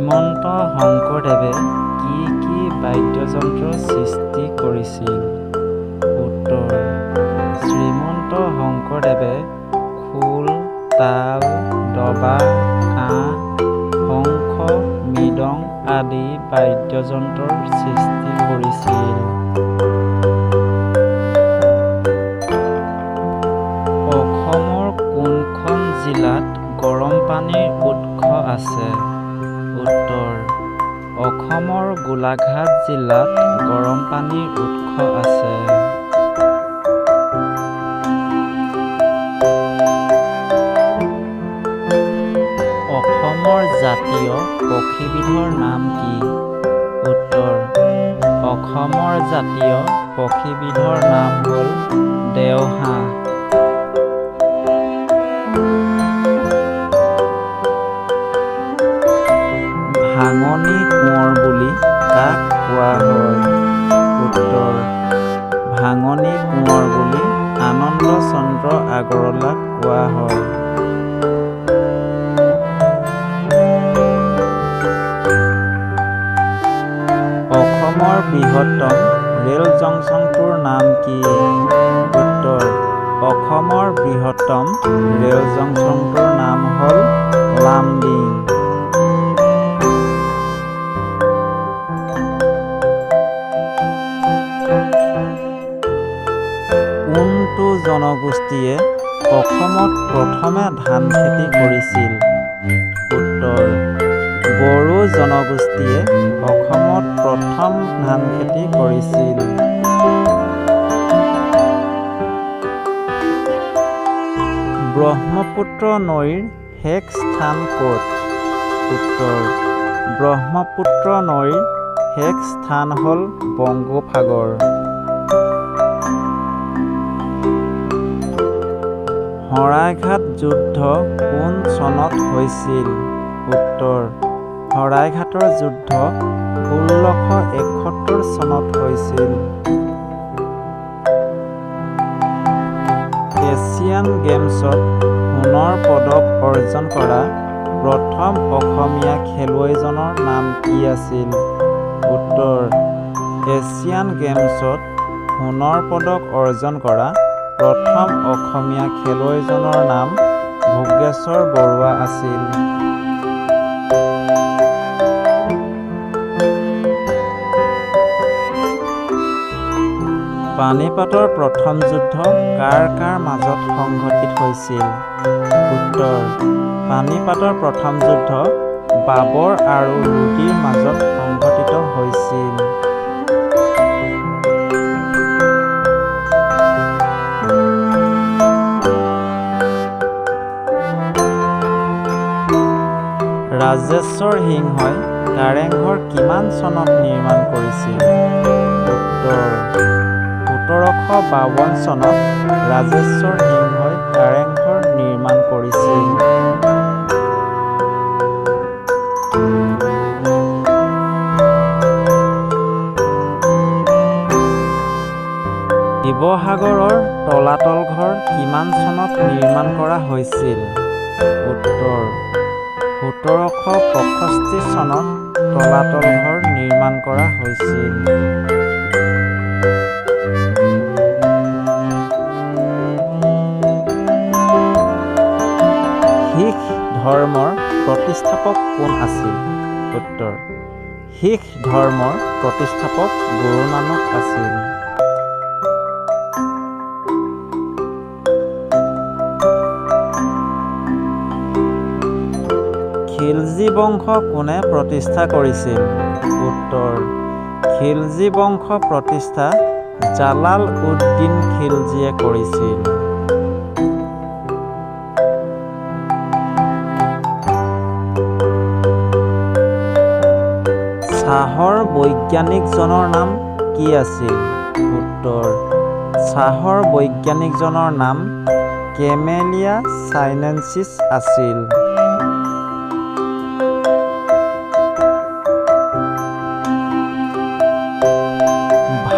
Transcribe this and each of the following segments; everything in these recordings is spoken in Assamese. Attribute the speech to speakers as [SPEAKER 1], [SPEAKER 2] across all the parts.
[SPEAKER 1] শ্ৰীমন্ত শংকৰদেৱে কি কি বাদ্যযন্ত্ৰৰ সৃষ্টি কৰিছিল? উত্তৰ: শ্ৰীমন্ত শংকৰদেৱে খোল, তাল, দবা, কাঁহ, শংখ, মৃদং আদি বাদ্যযন্ত্ৰৰ সৃষ্টি কৰিছিল। অসমৰ কোনখন জিলাত গৰম পানীৰ উৎস আছে? উত্তৰ: অসমৰ গোলাঘাট জিলাত গৰম পানীৰ উৎস আছে। অসমৰ জাতীয় পক্ষীবিধৰ নাম কি? উত্তৰ: অসমৰ জাতীয় পক্ষীবিধৰ নাম হ'ল দেওহাঁহ। ভাঙনি কোঁৱৰ বুলি কাক কোৱা হয়? উত্তৰ: ভাঙনি কোঁৱৰ বুলি আনন্দ চন্দ্ৰ আগৰৱালাক কোৱা হয়। অসমৰ বৃহত্তম ৰেল জংচনটোৰ নাম কি? উত্তৰ: অসমৰ বৃহত্তম ৰেল জংচনটোৰ নাম হ'ল লামডিং। কোনটো জনগোষ্ঠীয়ে অসমত প্ৰথমে ধান খেতি কৰিছিল? উত্তৰ: বড়ো জনগোষ্ঠীয়ে অসমত প্ৰথম ধান খেতি কৰিছিল। ব্ৰহ্মপুত্ৰ নৈৰ শেষ স্থান ক'ত? উত্তৰ: ব্ৰহ্মপুত্ৰ নৈৰ শেষ স্থান হ'ল বংগোপসাগৰ। শৰাইঘাট যুদ্ধ কোন চনত হৈছিল? উত্তৰ: শৰাইঘাটৰ যুদ্ধ 1671 চনত হৈছিল। এছিয়ান গেমছত সোণৰ পদক অৰ্জন কৰা প্ৰথম অসমীয়া খেলুৱৈজনৰ নাম কি আছিল? উত্তৰ: এছিয়ান গেমছত সোণৰ পদক অৰ্জন কৰা প্ৰথম অসমীয়া খেলুৱৈজনৰ নাম ভোগেশ্বৰ বৰুৱা আছিল। পানিপাটৰ প্ৰথম যুদ্ধ কাৰ কাৰ মাজত সংঘটিত হৈছিল? উত্তৰ: পানিপাটৰ প্ৰথম যুদ্ধ বাবৰ আৰু লোদীৰ মাজত সংঘটিত হৈছিল। ৰাজেশ্বৰ সিংহই কাৰেংঘৰ কিমান চনত নিৰ্মাণ কৰিছিল? উত্তৰ: 1752 চনত ৰাজেশ্বৰ সিংহই কাৰেংঘৰ নিৰ্মাণ কৰিছিল। শিৱসাগৰৰ তলাতল ঘৰ কিমান চনত নিৰ্মাণ কৰা হৈছিল? উত্তৰ: 1765 চনত তলাতল ঘৰ নিৰ্মাণ কৰা হৈছিল। শিখ ধৰ্মৰ প্ৰতিষ্ঠাপক কোন আছিল? উত্তৰ: শিখ ধৰ্মৰ প্ৰতিষ্ঠাপক গুৰু নানক আছিল। খিলজী বংশ কোনে প্ৰতিষ্ঠা কৰিছিল? উত্তৰ: খিলজী বংশ প্ৰতিষ্ঠা জালাল-উদ-দিন খিলজীয়ে কৰিছিল। চাহৰ বৈজ্ঞানিকজনৰ নাম কি আছিল? উত্তৰ: চাহৰ বৈজ্ঞানিকজনৰ নাম কেমেলিয়া চাইনেন্সিছ আছিল।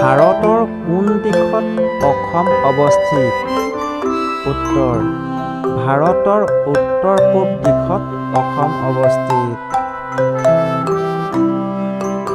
[SPEAKER 1] ভাৰতৰ কোন দিশত অসম অৱস্থিত? উত্তৰ: ভাৰতৰ উত্তৰ পূব দিশত অসম অৱস্থিত।